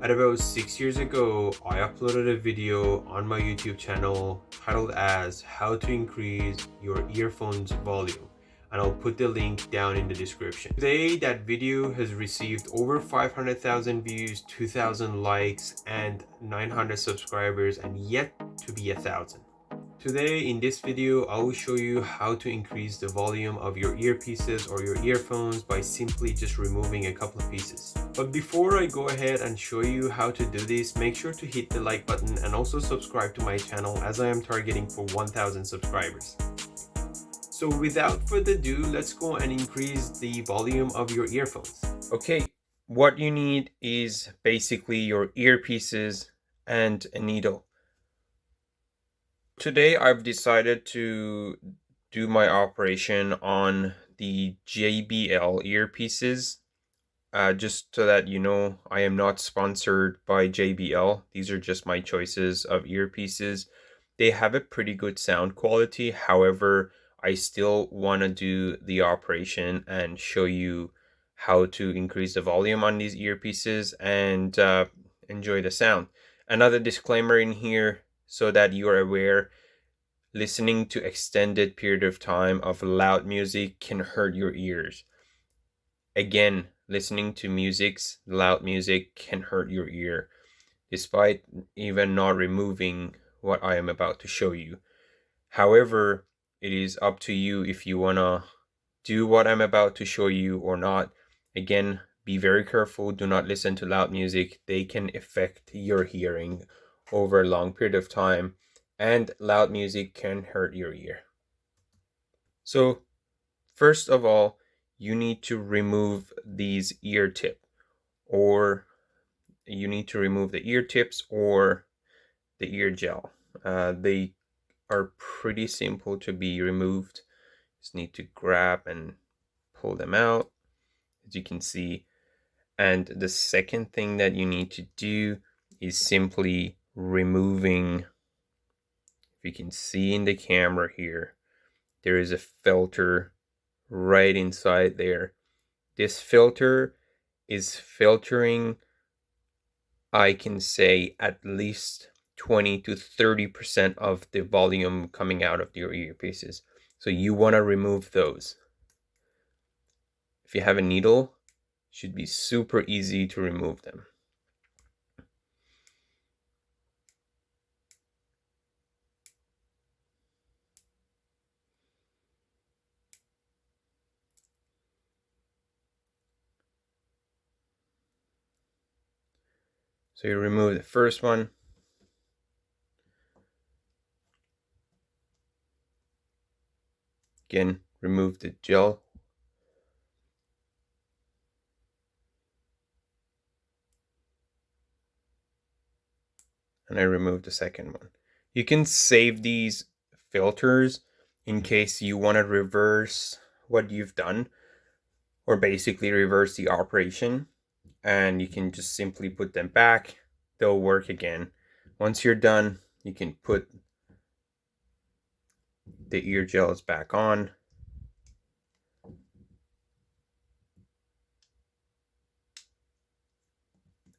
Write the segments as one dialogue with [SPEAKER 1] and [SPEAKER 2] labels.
[SPEAKER 1] At about 6 years ago, I uploaded a video on my YouTube channel titled as How to Increase Your Earphones Volume, and I'll put the link down in the description. Today, that video has received over 500,000 views, 2,000 likes, and 900 subscribers, and yet to be 1,000. Today in this video, I will show you how to increase the volume of your earpieces or your earphones by simply just removing a couple of pieces. But before I go ahead and show you how to do this, make sure to hit the like button and also subscribe to my channel as I am targeting for 1,000 subscribers. So without further ado, let's go and increase the volume of your earphones. Okay, what you need is basically your earpieces and a needle. Today I've decided to do my operation on the JBL earpieces. Just so that you know, I am not sponsored by JBL. These are just my choices of earpieces. They have a pretty good sound quality. However, I still want to do the operation and show you how to increase the volume on these earpieces and enjoy the sound. Another disclaimer in here, so that you are aware, listening to extended period of time of loud music can hurt your ears. Again, listening to loud music can hurt your ear, despite even not removing what I am about to show you. However, it is up to you if you wanna do what I'm about to show you or not. Again, be very careful. Do not listen to loud music. They can affect your hearing over a long period of time, and loud music can hurt your ear. So first of all, you need to remove these ear tip, or you need to remove the ear tips or the ear gel. They are pretty simple to be removed. Just need to grab and pull them out, as you can see. And the second thing that you need to do is simply removing, if you can see in the camera here, there is a filter right inside there. This filter is filtering, I can say, at least 20 to 30% of the volume coming out of your earpieces. So you want to remove those. If you have a needle, it should be super easy to remove them. So you remove the first one. Again, remove the gel. And I remove the second one. You can save these filters in case you want to reverse what you've done, or basically reverse the operation, and you can just simply put them back. They'll work again. Once you're done, you can put the ear gels back on.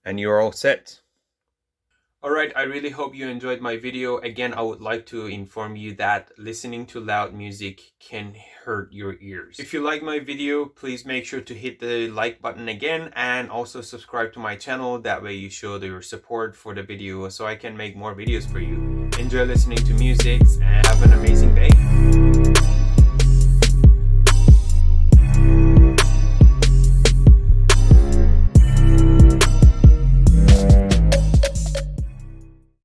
[SPEAKER 1] And you're all set. Alright, I really hope you enjoyed my video. Again, I would like to inform you that listening to loud music can hurt your ears. If you like my video, please make sure to hit the like button again, and also subscribe to my channel. That way you show your support for the video so I can make more videos for you. Enjoy listening to music and have an amazing day.